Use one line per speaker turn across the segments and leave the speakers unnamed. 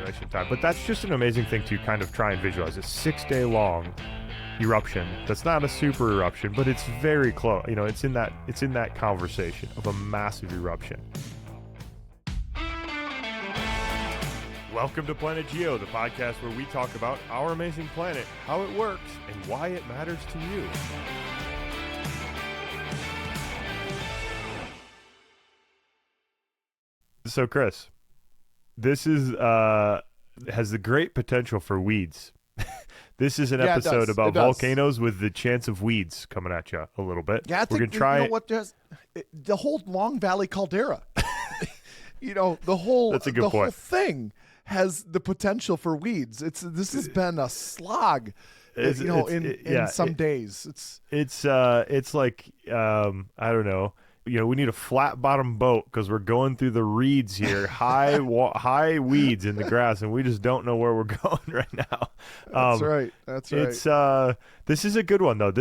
simulation time. But that's just an amazing thing to kind of try and visualize. A 6-day long eruption that's not a super eruption, but it's very close. You know, it's in that conversation of a massive eruption. Welcome to Planet Geo, the podcast where we talk about our amazing planet, how it works, and why it matters to you. So, Chris, this is has the great potential for weeds. This is an episode about volcanoes with the chance of weeds coming at you a little bit.
Yeah, I think, the whole Long Valley Caldera, the whole thing has the potential for weeds. This has been a slog, in some days.
It's like I don't know. We need a flat bottom boat because we're going through the reeds here, high weeds in the grass, and we just don't know where we're going right now.
That's right.
This is a good one though.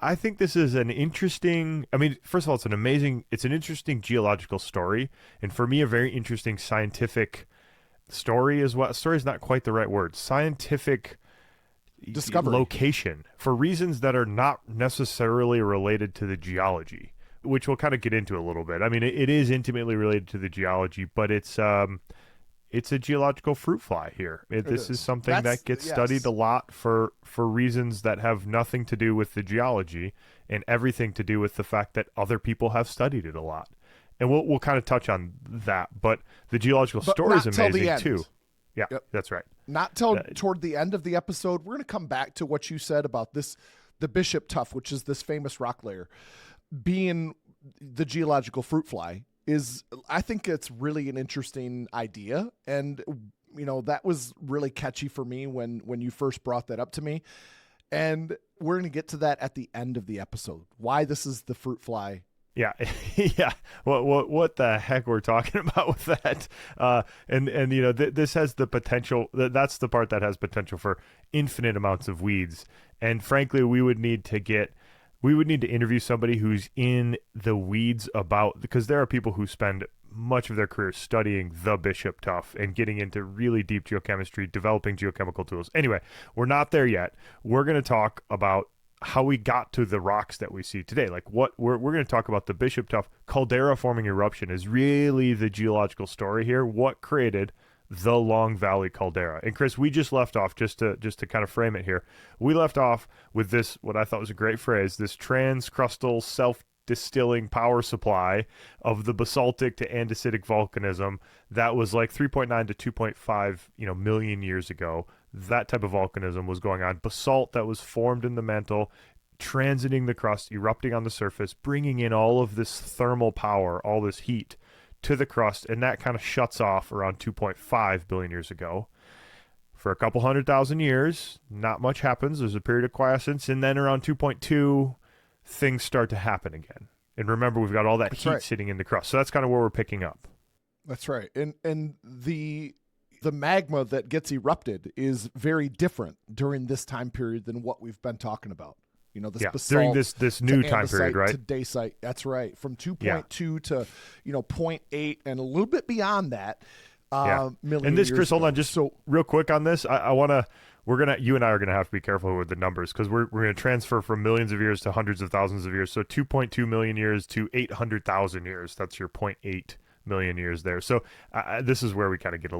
I think this is an interesting. I mean, first of all, it's an interesting geological story, and for me, a very interesting scientific story as well. Story is not quite the right word. Scientific
discovery
location for reasons that are not necessarily related to the geology, which we'll kind of get into a little bit. I mean, it is intimately related to the geology, but it's a geological fruit fly here. This is something that gets studied a lot for reasons that have nothing to do with the geology and everything to do with the fact that other people have studied it a lot. And we'll kind of touch on that, but the geological story is amazing too. Yeah, yep. That's right.
Not till toward the end of the episode. We're going to come back to what you said about the Bishop Tuff, which is this famous rock layer, being the geological fruit fly. I think it's really an interesting idea, and that was really catchy for me when you first brought that up to me, and we're going to get to that at the end of the episode. Why this is the fruit fly.
Yeah, yeah. What the heck we're talking about with that? This has the potential. That's the part that has potential for infinite amounts of weeds. And frankly, we would need to interview somebody who's in the weeds because there are people who spend much of their career studying the Bishop Tuff and getting into really deep geochemistry, developing geochemical tools. Anyway, we're not there yet. We're going to talk about how we got to the rocks that we see today. Like what we're going to talk about the Bishop Tuff caldera-forming eruption is really the geological story here. What created the Long Valley Caldera? And Chris, we just left off just to kind of frame it here. We left off with this, what I thought was a great phrase, this transcrustal self-distilling power supply of the basaltic to andesitic volcanism that was like 3.9 to 2.5 million years ago. That type of volcanism was going on. Basalt that was formed in the mantle, transiting the crust, erupting on the surface, bringing in all of this thermal power, all this heat to the crust, and that kind of shuts off around 2.5 billion years ago. For a couple 100,000 years, not much happens. There's a period of quiescence, and then around 2.2, things start to happen again. And remember, we've got all that heat sitting in the crust. So that's kind of where we're picking up.
That's right. And the magma that gets erupted is very different during this time period than what we've been talking about. Basalt
during this new time period, right?
To dacite. That's right. From 2.2 to 0.8 and a little bit beyond that. Million
and this,
years
Chris,
ago.
hold on, just so real quick on this. You and I are gonna have to be careful with the numbers because we're gonna transfer from millions of years to hundreds of thousands of years. So 2.2 million years to 800,000 years. That's your 0.8 million years there. So this is where we kind of get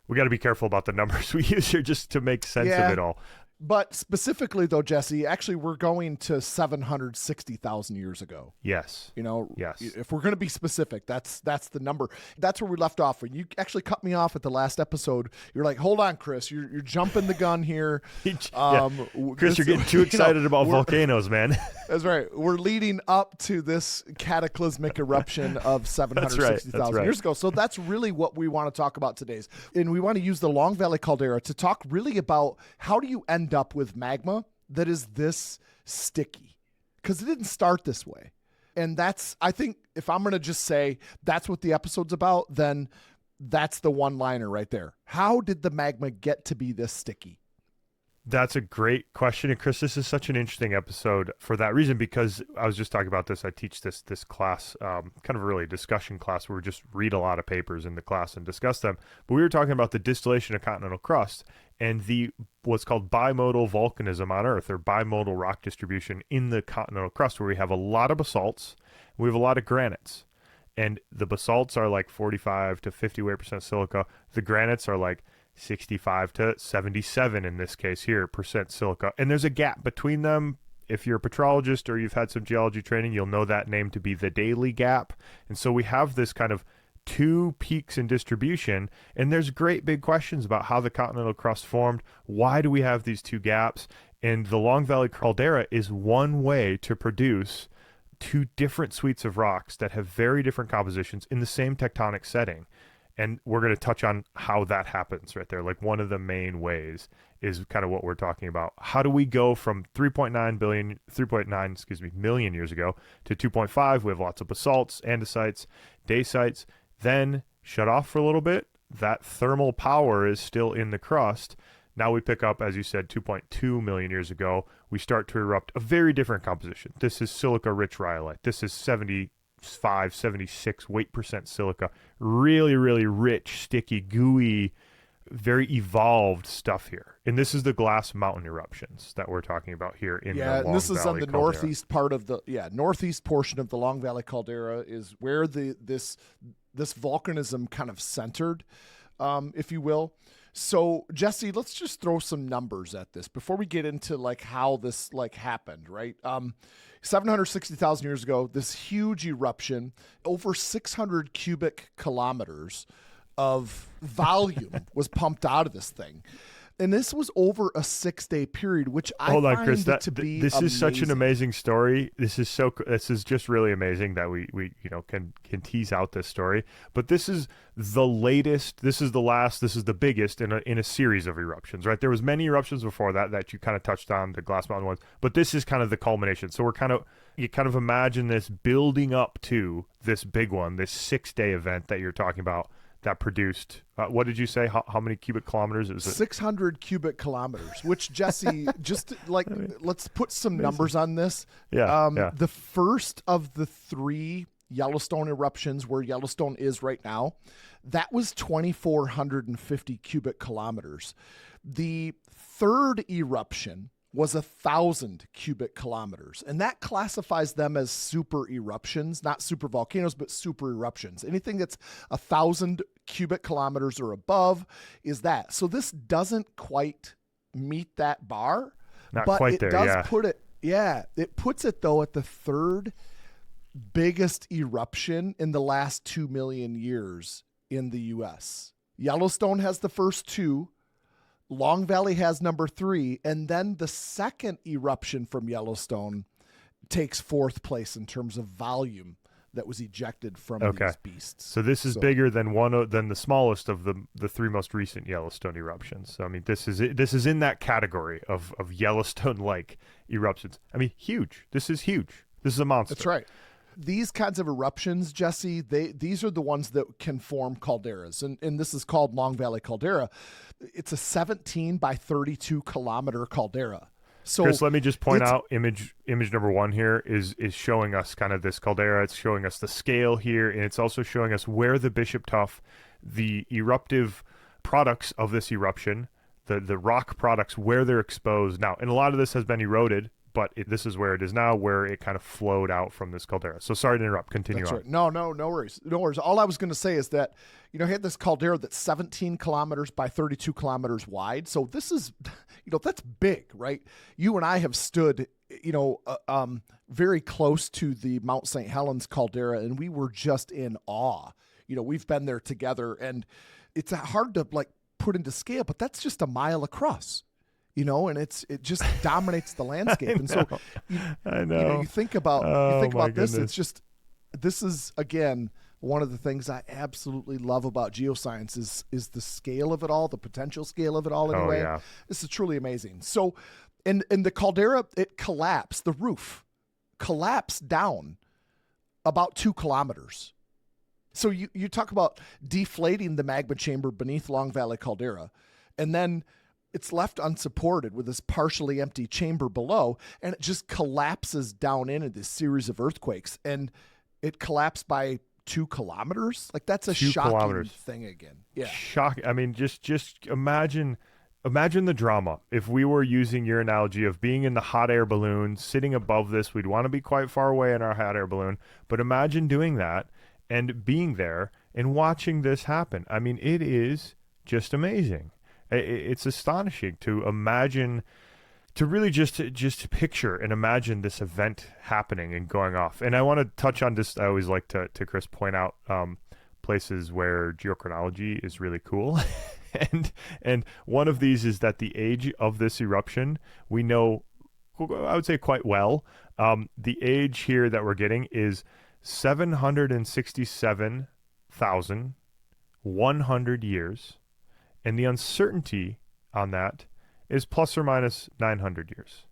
we got to be careful about the numbers we use here just to make sense of it all.
But specifically, though, Jesse, actually, we're going to 760,000 years ago.
Yes.
Yes. If we're going to be specific, that's the number. That's where we left off. When you actually cut me off at the last episode, you're like, hold on, Chris, you're jumping the gun here.
Chris, you're getting too excited about volcanoes, man.
That's right. We're leading up to this cataclysmic eruption of 760,000 years ago. So that's really what we want to talk about today. And we want to use the Long Valley Caldera to talk really about how do you end up with magma that is this sticky, because it didn't start this way. And that's, I think, if I'm going to just say that's what the episode's about, then that's the one-liner right there. How did the magma get to be this sticky?
That's a great question. And Chris, this is such an interesting episode for that reason, because I was just talking about this. I teach this class, kind of a really discussion class where we just read a lot of papers in the class and discuss them. But we were talking about the distillation of continental crust and the what's called bimodal volcanism on Earth, or bimodal rock distribution in the continental crust, where we have a lot of basalts, we have a lot of granites. And the basalts are like 45 to 50% silica. The granites are like 65 to 77 in this case here percent silica, and there's a gap between them. If you're a petrologist or you've had some geology training, you'll know that name to be the daily gap. And so we have this kind of two peaks in distribution, and there's great big questions about how the continental crust formed. Why do we have these two gaps? And the Long Valley Caldera is one way to produce two different suites of rocks that have very different compositions in the same tectonic setting. And we're going to touch on how that happens right there. Like, one of the main ways is kind of what we're talking about. How do we go from 3.9 million years ago to 2.5? We have lots of basalts, andesites, dacite, then shut off for a little bit. That thermal power is still in the crust. Now we pick up, as you said, 2.2 million years ago. We start to erupt a very different composition. This is silica-rich rhyolite. This is 76 weight percent silica. Really, really rich, sticky, gooey, very evolved stuff here. And this is the Glass Mountain eruptions that we're talking about here in the Long Valley Caldera.
And this is on the northeast part of the northeast portion of the Long Valley Caldera is where this volcanism kind of centered, if you will. So, Jesse, let's just throw some numbers at this before we get into like how this like happened, right? 760,000 years ago, this huge eruption, over 600 cubic kilometers of volume was pumped out of this thing. And this was over a 6-day period, which I find
Chris,
to be
this
amazing.
is such an amazing story. This is just really amazing that we can tease out this story. But this is the latest. This is the last. This is the biggest in a series of eruptions. Right? There was many eruptions before that you kind of touched on, the Glass Mountain ones. But this is kind of the culmination. So you kind of imagine this building up to this big one, this 6-day event that you're talking about, that produced, what did you say? How many cubic kilometers is it?
600 cubic kilometers, which, Jesse, just like, let's put some numbers on this.
Yeah.
The first of the 3 Yellowstone eruptions, where Yellowstone is right now, that was 2,450 cubic kilometers. The third eruption was 1,000 cubic kilometers. And that classifies them as super eruptions, not super volcanoes, but super eruptions. Anything that's 1,000 cubic kilometers or above is that. So this doesn't quite meet that bar,
but it does
put it, it puts it though at the third biggest eruption in the last 2 million years in the US. Yellowstone has the first 2. Long Valley has number 3, and then the second eruption from Yellowstone takes 4th place in terms of volume that was ejected from these beasts.
So this is bigger than the smallest of the 3 most recent Yellowstone eruptions. So I mean, this is in that category of Yellowstone-like eruptions. I mean, huge. This is huge. This is a monster.
That's right. These kinds of eruptions, Jesse, these are the ones that can form calderas. And this is called Long Valley Caldera. It's a 17 by 32 kilometer caldera. So,
Chris, let me just point out image number 1 here is showing us kind of this caldera. It's showing us the scale here, and it's also showing us where the Bishop Tuff, the eruptive products of this eruption, the rock products, where they're exposed now. And a lot of this has been eroded, but this is where it is now, where it kind of flowed out from this caldera. So sorry to interrupt. Continue
That's
on.
Right. No worries. No worries. All I was going to say is that, you had this caldera that's 17 kilometers by 32 kilometers wide. So this is, that's big, right? You and I have stood, very close to the Mount St. Helens caldera, and we were just in awe. We've been there together, and it's hard to put into scale, but that's just a mile across. And it just dominates the landscape. And so,
I know.
You think about this.
Goodness.
This is again one of the things I absolutely love about geoscience is the scale of it all, the potential scale of it all. Anyway, This is truly amazing. So, and the caldera, it collapsed. The roof collapsed down about 2 kilometers. So you talk about deflating the magma chamber beneath Long Valley Caldera, and then it's left unsupported with this partially empty chamber below, and it just collapses down into this series of earthquakes, and it collapsed by 2 kilometers. Like, that's a
2
shocking
kilometers.
thing again. Yeah.
Shocking. I mean, just imagine the drama. If we were using your analogy of being in the hot air balloon, sitting above this, we'd want to be quite far away in our hot air balloon. But imagine doing that and being there and watching this happen. I mean, it is just amazing. It's astonishing to imagine, to really just picture and imagine this event happening and going off. And I want to touch on this. I always like to Chris, point out places where geochronology is really cool. and one of these is that the age of this eruption, we know, I would say quite well. The age here that we're getting is 767,100 years. And the uncertainty on that is plus or minus 900 years.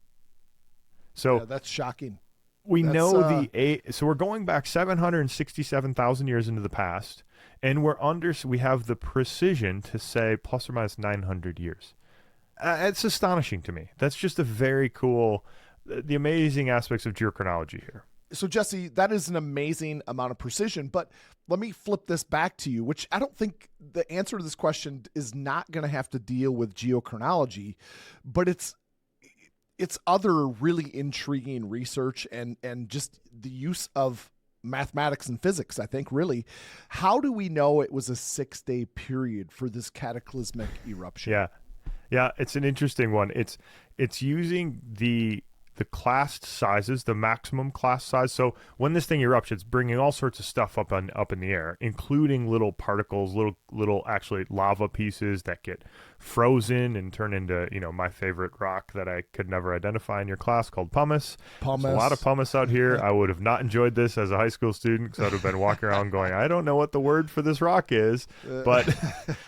So
yeah, that's shocking.
We know so we're going back 767,000 years into the past, and we have the precision to say plus or minus 900 years. It's astonishing to me. That's just a very cool, the amazing aspects of geochronology here.
So, Jesse, that is an amazing amount of precision, but let me flip this back to you, which I don't think the answer to this question is not going to have to deal with geochronology, but it's other really intriguing research and just the use of mathematics and physics, I think, really. How do we know it was a 6-day period for this cataclysmic eruption?
Yeah, it's an interesting one. It's using the classed sizes, the maximum class size. So when this thing erupts, it's bringing all sorts of stuff up in the air, including little particles, little actually lava pieces that get frozen and turn into, my favorite rock that I could never identify in your class, called pumice. There's a lot of pumice out here. I would have not enjoyed this as a high school student because I would have been walking around going, I don't know what the word for this rock is. But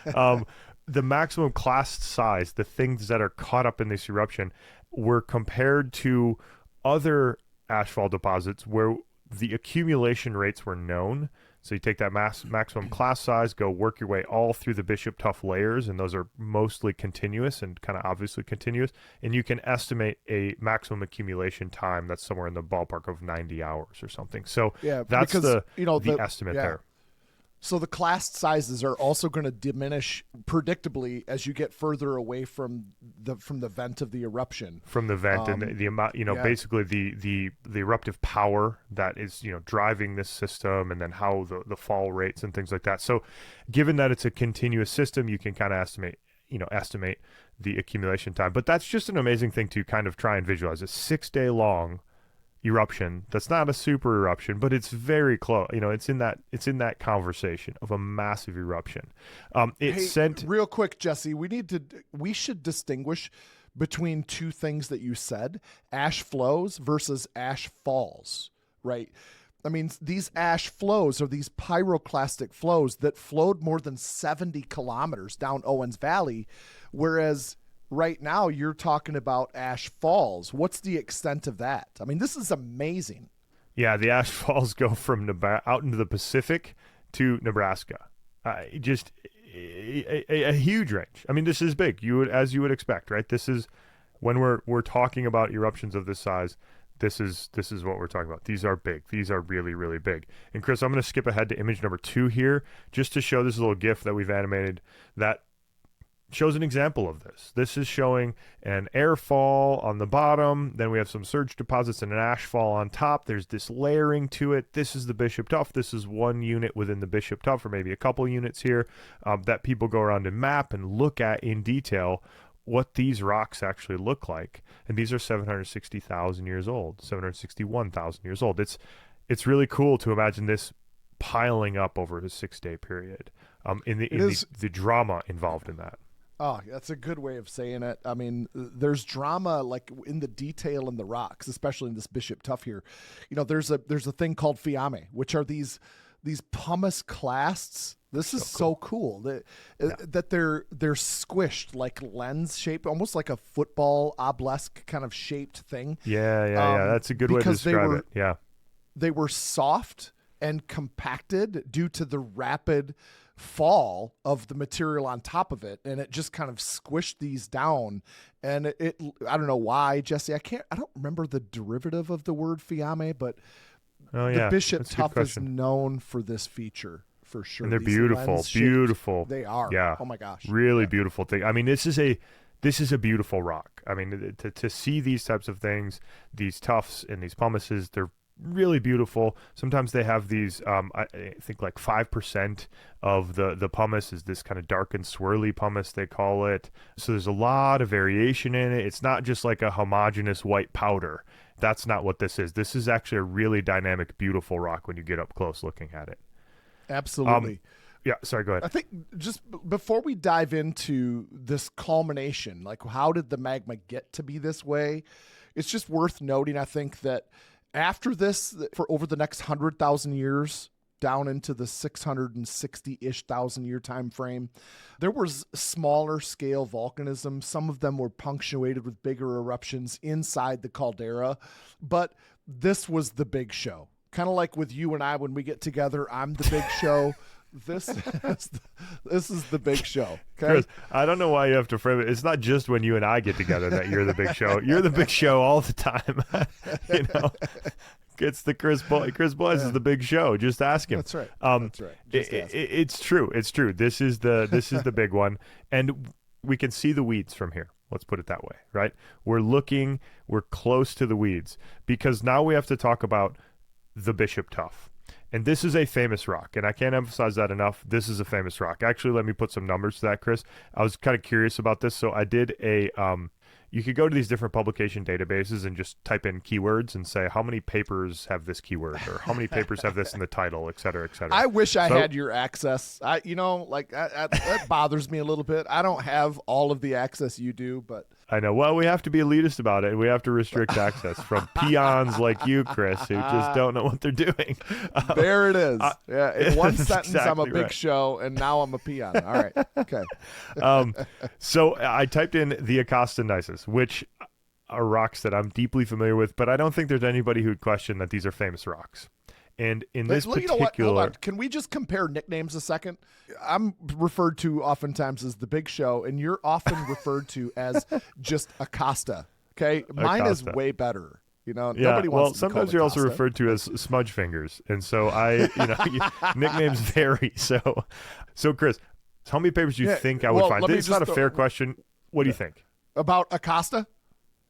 the maximum classed size, the things that are caught up in this eruption, were compared to other ashfall deposits where the accumulation rates were known. So you take that maximum class size, go work your way all through the Bishop Tuff layers, and those are mostly continuous and kind of obviously continuous, and you can estimate a maximum accumulation time that's somewhere in the ballpark of 90 hours or something. So that's the estimate there.
So the classed sizes are also going to diminish predictably as you get further away from the vent of the eruption.
From the vent and the amount, basically the eruptive power that is, driving this system, and then how the fall rates and things like that. So given that it's a continuous system, you can kind of estimate the accumulation time. But that's just an amazing thing to kind of try and visualize. A 6-day long eruption that's not a super eruption, but it's very close. It's in that conversation of a massive eruption.
Real quick, Jesse, we should distinguish between two things that you said: ash flows versus ash falls, right? I mean, these ash flows are these pyroclastic flows that flowed more than 70 kilometers down Owens Valley, whereas right now you're talking about ash falls. What's the extent of that? I mean, this is amazing.
Yeah, the ash falls go from out into the Pacific to Nebraska. Just a huge range. I mean, this is big. As you would expect, right? This is when we're talking about eruptions of this size. This is what we're talking about. These are big. These are really, really big. And Chris, I'm going to skip ahead to image number 2 here, just to show this little GIF that we've animated that shows an example of this. This is showing an airfall on the bottom. Then we have some surge deposits and an ash fall on top. There's this layering to it. This is the Bishop Tuff. This is one unit within the Bishop Tuff, or maybe a couple units here, that people go around and map and look at in detail what these rocks actually look like. And these are 760,000 years old, 761,000 years old. It's really cool to imagine this piling up over a 6-day period. The drama involved in that.
Oh, that's a good way of saying it. I mean, there's drama like in the detail in the rocks, especially in this Bishop Tuff here. There's a thing called fiamme, which are these pumice clasts. This is so cool that they're squished like lens shape, almost like a football obelisk kind of shaped thing.
Yeah. That's a good way to describe it. Yeah.
They were soft and compacted due to the rapid fall of the material on top of it, and it just kind of squished these down. And it I don't know why, Jesse. I don't remember the derivative of the word fiamme, but the Bishop Tuff is known for this feature for sure.
And they're beautiful.
They are.
Yeah.
Oh my gosh.
Really beautiful thing. I mean, this is a beautiful rock. I mean, to see these types of things, these tuffs and these pumices, they're really beautiful. Sometimes they have these, I think like 5% of the pumice is this kind of dark and swirly pumice, they call it. So there's a lot of variation in it. It's not just like a homogeneous white powder. That's not what this is. This is actually a really dynamic, beautiful rock when you get up close looking at it.
Absolutely.
Yeah, sorry, go ahead.
I think just before we dive into this culmination, like how did the magma get to be this way? It's just worth noting, I think, that after this, for over the next 100,000 years, down into the 660-ish thousand year time frame, there was smaller scale volcanism. Some of them were punctuated with bigger eruptions inside the caldera, but this was the big show. Kind of like with you and I when we get together, I'm the big show. This is the big show. Okay,
Chris, I don't know why you have to frame it. It's not just when you and I get together that you're the big show. You're the big show all the time. You know, it's the Chris Boy. Chris Boys is the big show. Just ask him.
That's right. That's right.
It's true. It's true. This is the big one, and we can see the weeds from here. Let's put it that way, right? We're close to the weeds because now we have to talk about the Bishop Tuff. And this is a famous rock, and I can't emphasize that enough. This is a famous rock. Actually, let me put some numbers to that, Chris. I was kind of curious about this, so I did you could go to these different publication databases and just type in keywords and say how many papers have this keyword or how many papers have this in the title, et cetera, et cetera.
I wish I had your access. That bothers me a little bit. I don't have all of the access you do, but
I know. Well, we have to be elitist about it. We have to restrict access from peons like you, Chris, who just don't know what they're doing.
There it is. In one sentence,
exactly
I'm a big show, and now I'm a peon. All right. Okay.
So I typed in the Aosta gneiss, which are rocks that I'm deeply familiar with, but I don't think there's anybody who'd question that these are famous rocks. And in this particular...
You know what? Hold on. Can we just compare nicknames a second? I'm referred to oftentimes as the Big Show, and you're often referred to as just Aosta. Okay? Mine is way better. You know, nobody wants to
sometimes you're also referred to as smudge fingers. And so nicknames vary. So Chris, how many papers do you think I would find? It's not a fair question. What do you think?
About Aosta?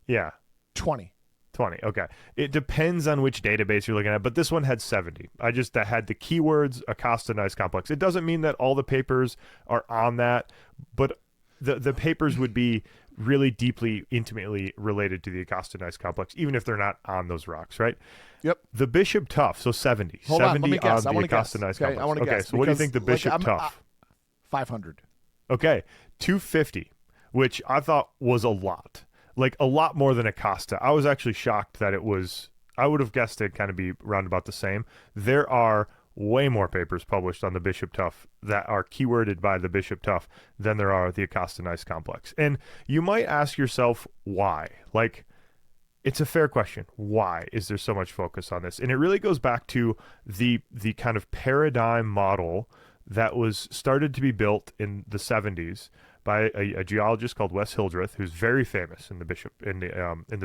Yeah.
20.
20. Okay. It depends on which database you're looking at, but this one had 70. I just had the keywords Aosta gneiss complex. It doesn't mean that all the papers are on that, but the papers would be really deeply, intimately related to the Aosta gneiss complex, even if they're not on those rocks, right?
Yep.
The Bishop Tuff, so 70.
Hold
70
on, let me guess.
on the Aosta gneiss complex.
I want to guess.
So what do you think the Bishop Tuff?
500.
Okay. 250, which I thought was a lot. Like a lot more than Aosta. I was actually shocked that I would have guessed it'd kind of be around about the same. There are way more papers published on the Bishop Tuff that are keyworded by the Bishop Tuff than there are the Aosta gneiss complex. And you might ask yourself why. Like, it's a fair question. Why is there so much focus on this? And it really goes back to the kind of paradigm model that was started to be built in the 70s by a geologist called Wes Hildreth, who's very famous in the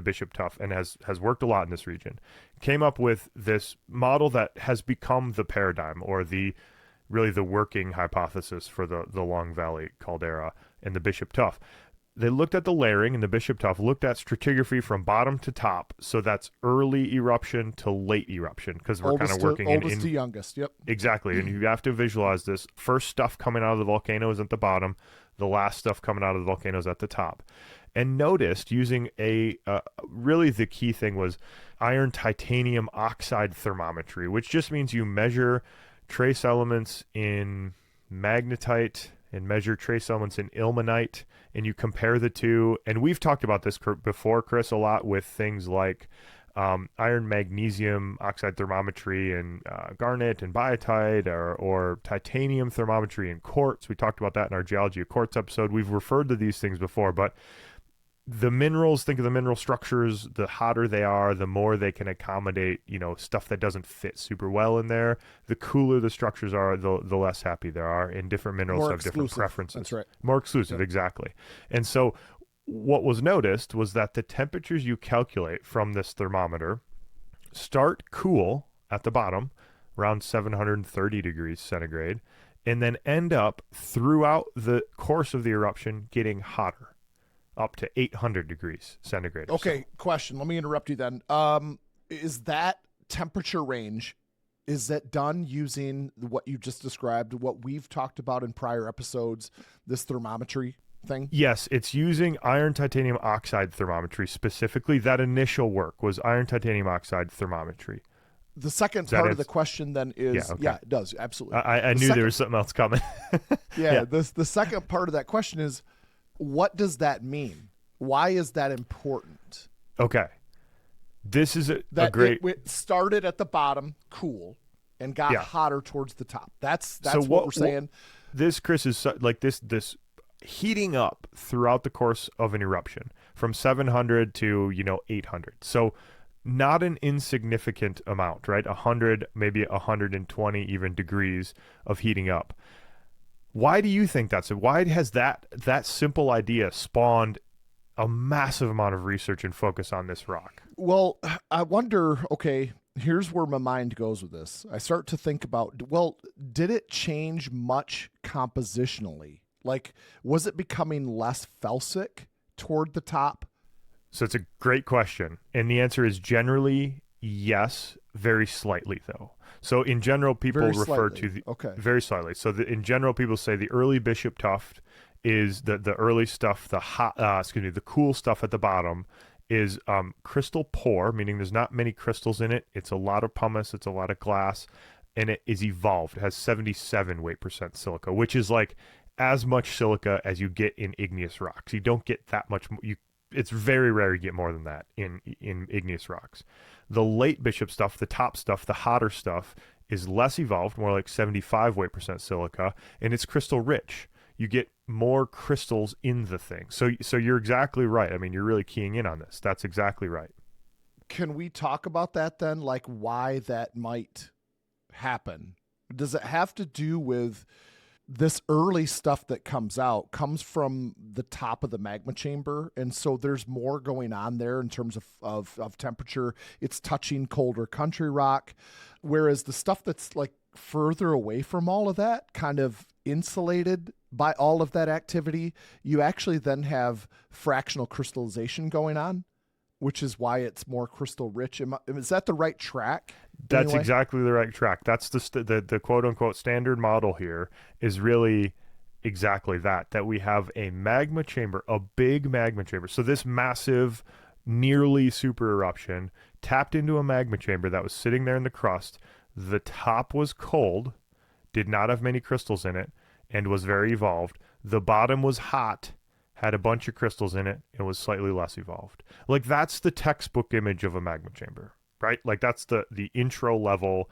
Bishop Tuff and has worked a lot in this region. Came up with this model that has become the paradigm, or the working hypothesis for the Long Valley Caldera and the Bishop Tuff. They looked at the layering in the Bishop Tuff, looked at stratigraphy from bottom to top, so that's early eruption to late eruption, because we're kind of working
oldest to youngest. Yep,
exactly. And you have to visualize this. First stuff coming out of the volcano is at the bottom. The last stuff coming out of the volcanoes at the top. And noticed using really the key thing was iron titanium oxide thermometry, which just means you measure trace elements in magnetite and measure trace elements in ilmenite, and you compare the two. And we've talked about this before, Chris, a lot with things like iron magnesium oxide thermometry and garnet and biotite, or titanium thermometry and quartz. We talked about that in our geology of quartz episode. We've referred to these things before, but the minerals, think of the mineral structures, the hotter they are, the more they can accommodate, stuff that doesn't fit super well in there. The cooler the structures are, the less happy they are, and different minerals
More
have different
exclusive.
preferences.
That's right.
More exclusive, exactly. And so what was noticed was that the temperatures you calculate from this thermometer start cool at the bottom, around 730 degrees centigrade, and then end up throughout the course of the eruption getting hotter, up to 800 degrees centigrade.
Okay, question. Let me interrupt you then. Is that temperature range, is that done using what you just described, what we've talked about in prior episodes, this thermometry thing?
Yes, it's using iron titanium oxide thermometry specifically. That initial work was iron titanium oxide thermometry.
The second part of the question then is, yeah, it does, absolutely.
I knew there was something else coming.
The second part of that question is, what does that mean? Why is that important?
Okay. This is a great...
It started at the bottom, cool, and got hotter towards the top. That's
so
what we're saying.
This, Chris, is like this heating up throughout the course of an eruption from 700 to 800. So not an insignificant amount, right? 100, maybe 120 even degrees of heating up. Why do you think that's it? Why has that simple idea spawned a massive amount of research and focus on this rock?
Well, I wonder, okay, here's where my mind goes with this. I start to think about, well, did it change much compositionally? Like, was it becoming less felsic toward the top?
So it's a great question. And the answer is generally yes, very slightly though. So in general, people refer to the very slightly. So in general, people say the early Bishop Tuff is the early stuff, the cool stuff at the bottom is crystal poor, meaning there's not many crystals in it. It's a lot of pumice, it's a lot of glass, and it is evolved. It has 77% weight silica, which is like as much silica as you get in igneous rocks. You don't get that much. It's very rare you get more than that in igneous rocks. The late Bishop stuff, the top stuff, the hotter stuff, is less evolved, more like 75% weight silica, and it's crystal rich. You get more crystals in the thing. So you're exactly right. I mean, you're really keying in on this. That's exactly right.
Can we talk about that then? Like why that might happen? Does it have to do with this early stuff that comes from the top of the magma chamber, and so there's more going on there in terms of temperature. It's touching colder country rock, whereas the stuff that's like further away from all of that, kind of insulated by all of that activity, you actually then have fractional crystallization going on, which is why it's more crystal rich. Is that the right track?
That's
anyway?
Exactly the right track. That's the quote unquote standard model here is really exactly that we have a magma chamber, a big magma chamber. So this massive, nearly super eruption tapped into a magma chamber that was sitting there in the crust. The top was cold, did not have many crystals in it, and was very evolved. The bottom was hot, had a bunch of crystals in it, and was slightly less evolved. Like that's the textbook image of a magma chamber, right? Like that's the intro level.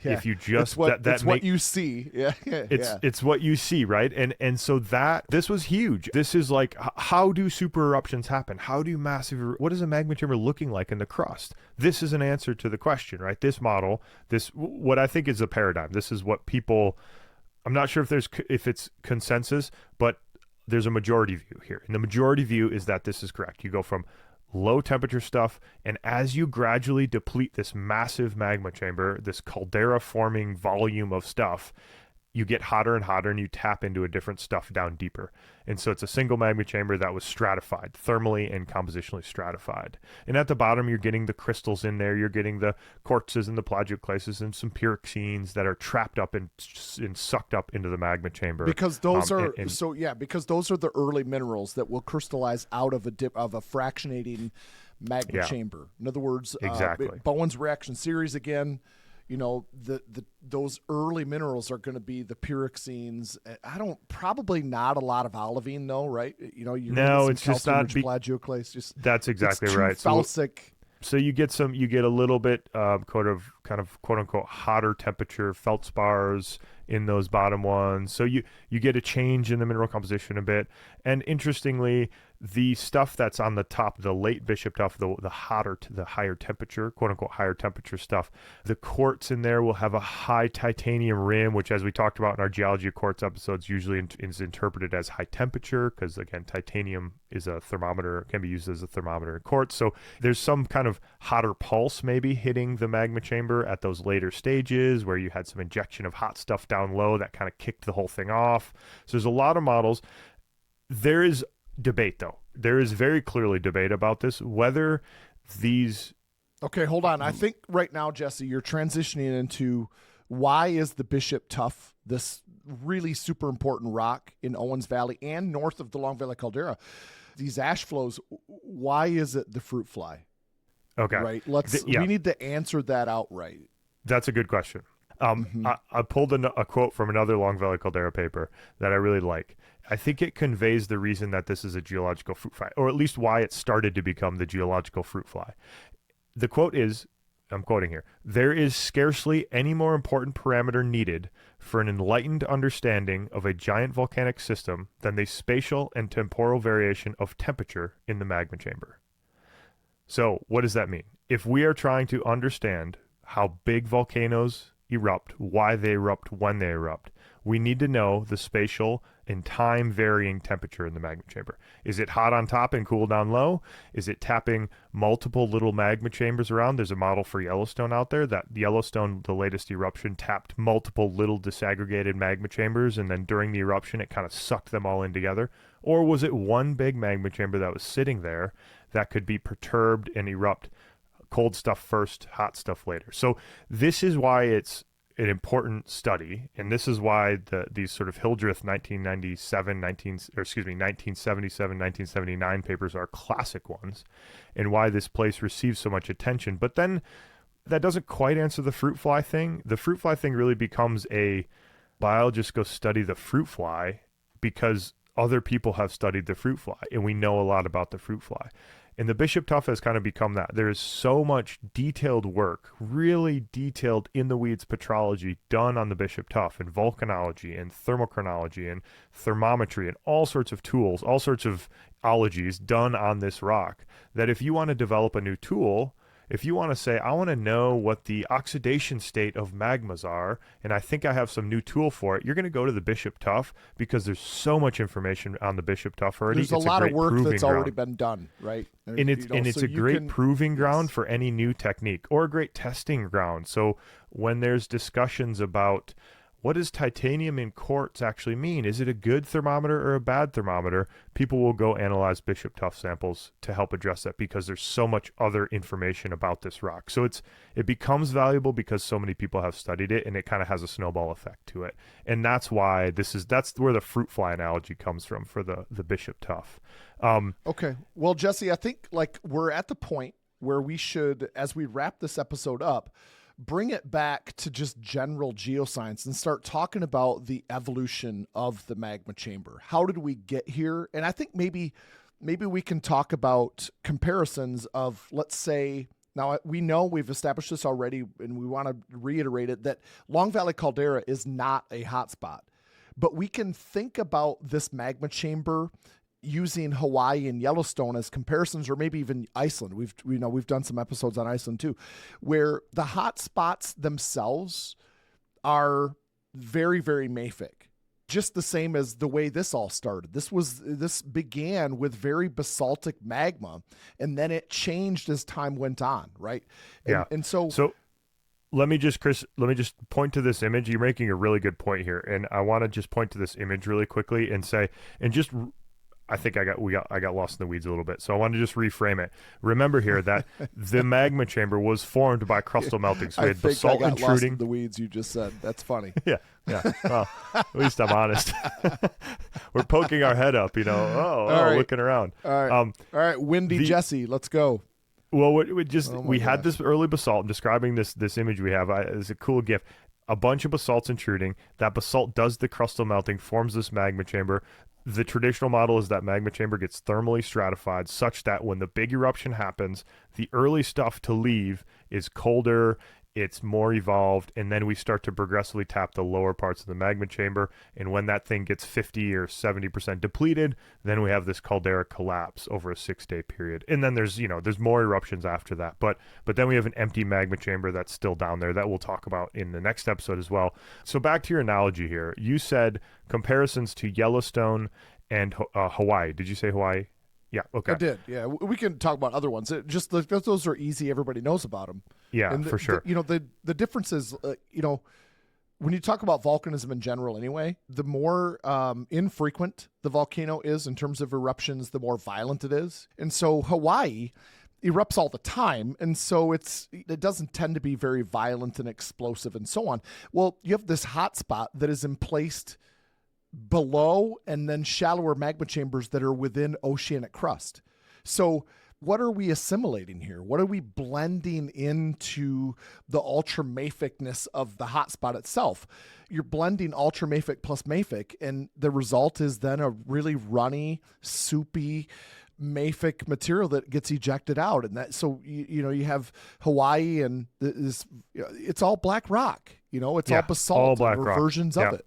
Yeah.
If you just
what you see.
It's what you see, right? And so this was huge. This is like, how do super eruptions happen? How do what is a magma chamber looking like in the crust? This is an answer to the question, right? This model, what I think is a paradigm. This is what people, I'm not sure if it's consensus, but there's a majority view here. And the majority view is that this is correct. You go from low temperature stuff, and as you gradually deplete this massive magma chamber, this caldera-forming volume of stuff, you get hotter and hotter, and you tap into a different stuff down deeper. And so it's a single magma chamber that was stratified, thermally and compositionally stratified. And at the bottom, you're getting the crystals in there. You're getting the quartzes and the plagioclases and some pyroxenes that are trapped up and sucked up into the magma chamber.
Because those because those are the early minerals that will crystallize out of a fractionating magma chamber. In other words,
exactly.
Bowen's reaction series again. Those early minerals are going to be the pyroxenes. Probably not a lot of olivine though, right?
It's just not
plagioclase.
That's exactly right.
Felsic.
So you get a little bit kind of quote unquote hotter temperature feldspars in those bottom ones. So you get a change in the mineral composition a bit. And interestingly, the stuff that's on the top, the late Bishop Tuff, the higher temperature, quote unquote higher temperature stuff, the quartz in there will have a high titanium rim, which, as we talked about in our geology of quartz episodes, usually is interpreted as high temperature because, again, titanium is a thermometer, can be used as a thermometer in quartz. So there's some kind of hotter pulse maybe hitting the magma chamber at those later stages where you had some injection of hot stuff down low that kind of kicked the whole thing off. So there's a lot of models. There is debate, though. There is very clearly debate about this, whether these...
Okay, hold on. I think right now, Jesse, you're transitioning into why is the Bishop Tuff this really super important rock in Owens Valley and north of the Long Valley Caldera? These ash flows, why is it the fruit fly?
Okay.
Right? We need to answer that outright.
That's a good question. I pulled a quote from another Long Valley Caldera paper that I really like. I think it conveys the reason that this is a geological fruit fly, or at least why it started to become the geological fruit fly. The quote is, I'm quoting here, "There is scarcely any more important parameter needed for an enlightened understanding of a giant volcanic system than the spatial and temporal variation of temperature in the magma chamber." So what does that mean? If we are trying to understand how big volcanoes erupt, why they erupt, when they erupt, we need to know the spatial and time varying temperature in the magma chamber. Is it hot on top and cool down low? Is it tapping multiple little magma chambers around? There's a model for Yellowstone out there that Yellowstone, the latest eruption, tapped multiple little disaggregated magma chambers, and then during the eruption it kind of sucked them all in together. Or was it one big magma chamber that was sitting there that could be perturbed and erupt cold stuff first, hot stuff later? So this is why it's an important study, and this is why these sort of Hildreth 1977, 1979 papers are classic ones, and why this place receives so much attention. But then that doesn't quite answer the fruit fly thing. The fruit fly thing really becomes a biologist go study the fruit fly because other people have studied the fruit fly, and we know a lot about the fruit fly. And the Bishop Tuff has kind of become that. There is so much detailed work, really detailed in the weeds petrology done on the Bishop Tuff, and volcanology and thermochronology and thermometry and all sorts of tools, all sorts of ologies done on this rock, that if you want to develop a new tool, if you want to say, I want to know what the oxidation state of magmas are, and I think I have some new tool for it, you're going to go to the Bishop Tuff because there's so much information on the Bishop Tuff already.
There's a lot of work that's already been done, right?
And it's a great proving ground for any new technique, or a great testing ground. So when there's discussions about what does titanium in quartz actually mean? Is it a good thermometer or a bad thermometer? People will go analyze Bishop Tuff samples to help address that because there's so much other information about this rock. So it becomes valuable because so many people have studied it, and it kind of has a snowball effect to it. And that's why that's where the fruit fly analogy comes from for the Bishop Tuff.
Okay. Well, Jesse, I think we're at the point where we should, as we wrap this episode up, bring it back to just general geoscience and start talking about the evolution of the magma chamber. How did we get here? And I think maybe we can talk about comparisons of, let's say, now we know we've established this already and we want to reiterate it, that Long Valley Caldera is not a hotspot, but we can think about this magma chamber using Hawaii and Yellowstone as comparisons, or maybe even Iceland. We've done some episodes on Iceland too, where the hot spots themselves are very, very mafic. Just the same as the way this all started. This began with very basaltic magma, and then it changed as time went on, right? And so
let me just point to this image. You're making a really good point here, and I want to just point to this image really quickly and say, and just I think I got lost in the weeds a little bit, so I want to just reframe it. Remember here that the magma chamber was formed by crustal melting. So we had basalt intruding.
Lost in the weeds. You just said that's funny.
Yeah. Well, at least I'm honest. We're poking our head up, right. Looking around.
All right, Windy Jesse, let's go.
Well, we had this early basalt. I'm describing this image we have. It's a cool GIF. A bunch of basalts intruding. That basalt does the crustal melting, forms this magma chamber. The traditional model is that magma chamber gets thermally stratified such that when the big eruption happens, the early stuff to leave is colder it's more evolved, and then we start to progressively tap the lower parts of the magma chamber. And when that thing gets 50 or 70% depleted, then we have this caldera collapse over a 6-day period. And then there's more eruptions after that. But then we have an empty magma chamber that's still down there that we'll talk about in the next episode as well. So back to your analogy here. You said comparisons to Yellowstone and Hawaii. Did you say Hawaii? Yeah. Okay.
I did. Yeah. We can talk about other ones. Those are easy. Everybody knows about them.
Yeah,
and
for sure.
The difference is, when you talk about volcanism in general anyway, the more infrequent the volcano is in terms of eruptions, the more violent it is. And so Hawaii erupts all the time, and so it doesn't tend to be very violent and explosive and so on. Well, you have this hot spot that is emplaced below and then shallower magma chambers that are within oceanic crust. So what are we assimilating here? What are we blending into the ultramaficness of the hotspot itself? You're blending ultramafic plus mafic, and the result is then a really runny, soupy, mafic material that gets ejected out. And that, so you have Hawaii, and it's all black rock. It's all basalt,
all black rock.
Versions of it.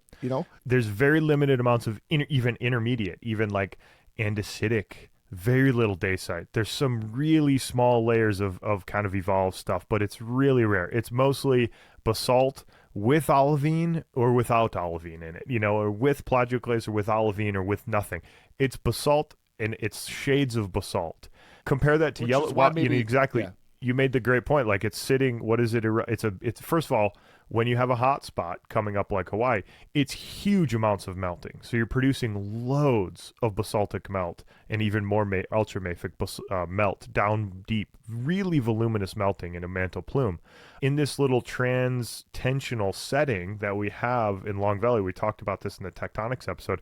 There's very limited amounts of even intermediate, even like andesitic. Very little dacite. There's some really small layers of kind of evolved stuff, but it's really rare. It's mostly basalt with olivine or without olivine in it, or with plagioclase or with olivine or with nothing. It's basalt, and it's shades of basalt. Compare that to Yellowstone. Exactly. Yeah. You made the great point. Like, it's sitting. What is it? It's first of all, when you have a hot spot coming up like Hawaii, it's huge amounts of melting. So you're producing loads of basaltic melt and even more ultramafic melt down deep, really voluminous melting in a mantle plume. In this little trans-tensional setting that we have in Long Valley, we talked about this in the tectonics episode.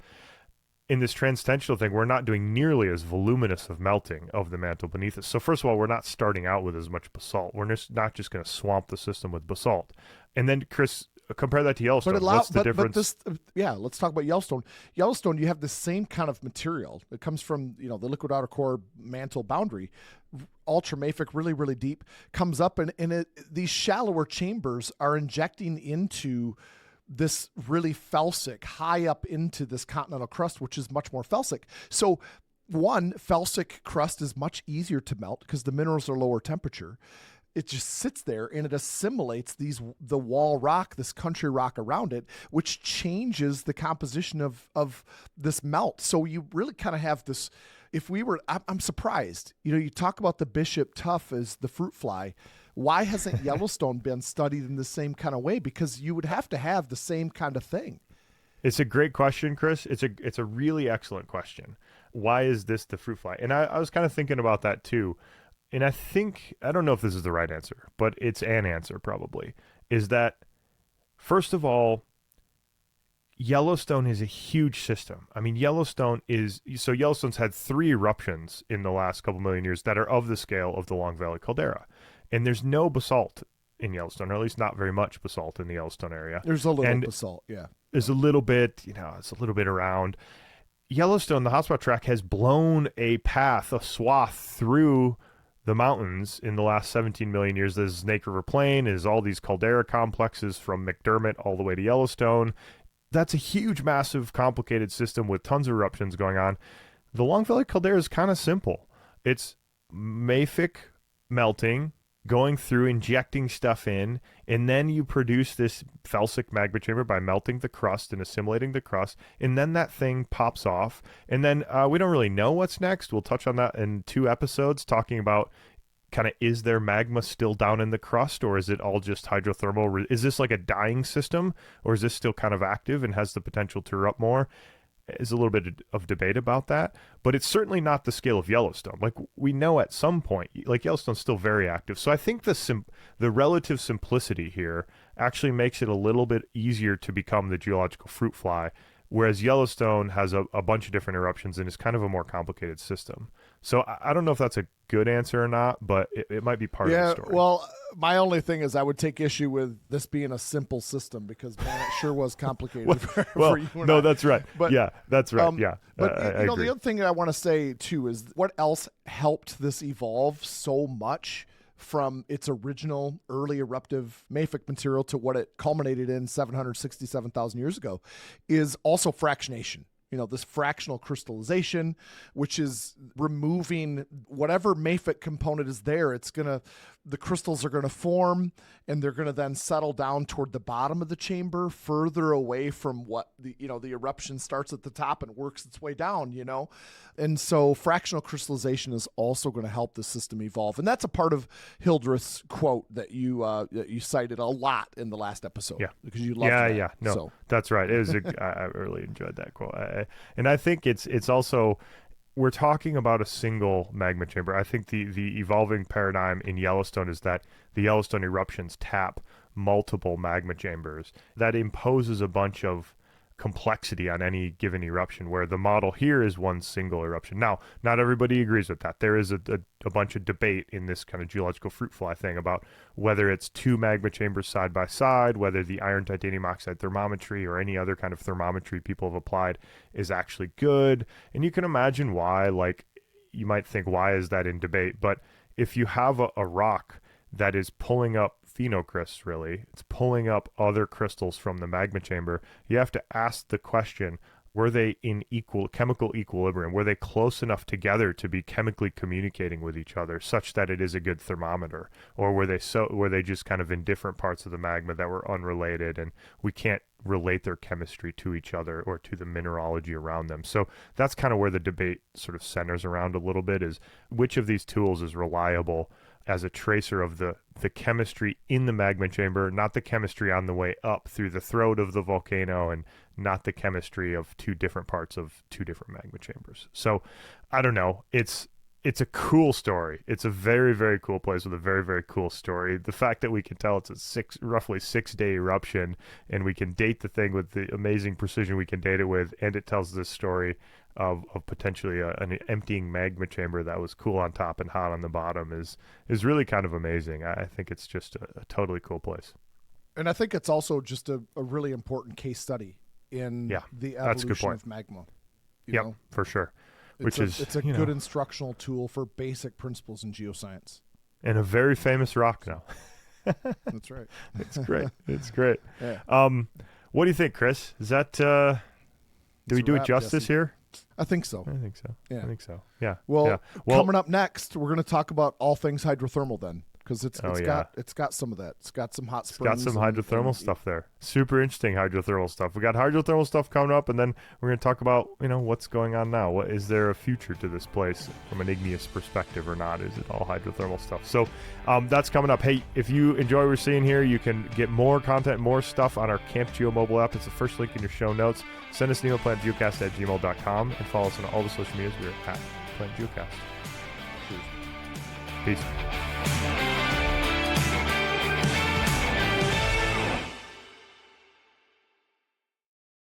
In this transtensional thing, we're not doing nearly as voluminous of melting of the mantle beneath us. So first of all, we're not starting out with as much basalt. We're not just going to swamp the system with basalt. And then, Chris, compare that to Yellowstone. What's the difference?
Let's talk about Yellowstone. Yellowstone, you have the same kind of material. It comes from, the liquid outer core mantle boundary, ultramafic, really, really deep, comes up, and these shallower chambers are injecting into this really felsic, high up into this continental crust, which is much more felsic. So one, felsic crust is much easier to melt because the minerals are lower temperature. It just sits there and it assimilates the wall rock, this country rock around it, which changes the composition of this melt. So you really kind of have this, I'm surprised, you talk about the Bishop Tuff as the fruit fly. Why hasn't Yellowstone been studied in the same kind of way? Because you would have to have the same kind of thing.
It's a great question, Chris. It's a really excellent question. Why is this the fruit fly? And I was kind of thinking about that too. And I don't know if this is the right answer, but it's an answer probably, is that, first of all, Yellowstone is a huge system. I mean, Yellowstone's had 3 eruptions in the last couple million years that are of the scale of the Long Valley Caldera. And there's no basalt in Yellowstone, or at least not very much basalt in the Yellowstone area.
There's a little basalt, yeah.
There's a little bit, it's a little bit around. Yellowstone, the hotspot track, has blown a swath through the mountains in the last 17 million years. There's Snake River Plain, there's all these caldera complexes from McDermott all the way to Yellowstone. That's a huge, massive, complicated system with tons of eruptions going on. The Long Valley Caldera is kind of simple. It's mafic melting, going through, injecting stuff in, and then you produce this felsic magma chamber by melting the crust and assimilating the crust, and then that thing pops off. And then we don't really know what's next. We'll touch on that in 2 episodes, talking about kind of, is there magma still down in the crust, or is it all just hydrothermal? Is this like a dying system, or is this still kind of active and has the potential to erupt more? Is a little bit of debate about that, but it's certainly not the scale of Yellowstone. Like, we know at some point, like, Yellowstone's still very active. So I think the relative simplicity here actually makes it a little bit easier to become the geological fruit fly, whereas Yellowstone has a bunch of different eruptions and is kind of a more complicated system. So I don't know if that's a good answer or not, but it might be part of the story.
Well, my only thing is I would take issue with this being a simple system, because, man, it sure was complicated for you and I.
That's right. But, yeah, that's right.
But
I agree.
The other thing that I want to say too is what else helped this evolve so much from its original early eruptive mafic material to what it culminated in 767,000 years ago is also fractionation. This fractional crystallization, which is removing whatever mafic component is there. The crystals are going to form, and they're going to then settle down toward the bottom of the chamber, further away from what the eruption starts at the top and works its way down, And so fractional crystallization is also going to help the system evolve. And that's a part of Hildreth's quote that you cited a lot in the last episode.
Yeah.
Because you loved that.
Yeah. No, that's right. It was I really enjoyed that quote. And I think it's also, we're talking about a single magma chamber. I think the evolving paradigm in Yellowstone is that the Yellowstone eruptions tap multiple magma chambers. That imposes a bunch of complexity on any given eruption, where the model here is one single eruption. Now, not everybody agrees with that. There is a bunch of debate in this kind of geological fruit fly thing about whether it's two magma chambers side by side, whether the iron titanium oxide thermometry or any other kind of thermometry people have applied is actually good. And you can imagine why. Like, you might think, why is that in debate? But if you have a rock that is pulling up phenocrysts, really, it's pulling up other crystals from the magma chamber, you have to ask the question, were they in chemical equilibrium? Were they close enough together to be chemically communicating with each other such that it is a good thermometer? Or were they just kind of in different parts of the magma that were unrelated, and we can't relate their chemistry to each other or to the mineralogy around them? So that's kind of where the debate sort of centers around a little bit, is which of these tools is reliable as a tracer of the chemistry in the magma chamber, not the chemistry on the way up through the throat of the volcano, and not the chemistry of two different parts of two different magma chambers. So I don't know. It's a cool story. It's a very, very cool place with a very, very cool story. The fact that we can tell it's a roughly 6-day eruption, and we can date the thing with the amazing precision we can date it with, and it tells this story of potentially an emptying magma chamber that was cool on top and hot on the bottom is really kind of amazing. I think it's just a totally cool place.
And I think it's also just a really important case study in the evolution of magma. You know?
For sure. It's a
good instructional tool for basic principles in geoscience.
And a very famous rock now.
That's right.
It's great. It's great.
Yeah.
What do you think, Chris? Is that do we do it justice here?
I think so.
I think so.
Yeah.
I think so. Yeah.
Well, coming up next, we're going to talk about all things hydrothermal then, because it's got some of that. It's got some hot springs.
It's got some hydrothermal stuff there. Super interesting hydrothermal stuff. We got hydrothermal stuff coming up, and then we're going to talk about, what's going on now. What is there a future to this place from an igneous perspective or not? Is it all hydrothermal stuff? So that's coming up. Hey, if you enjoy what we're seeing here, you can get more content, more stuff on our CampGeo mobile app. It's the first link in your show notes. Send us an email, planetgeocast@gmail.com, and follow us on all the social medias. We're at PlanetGeocast. Peace.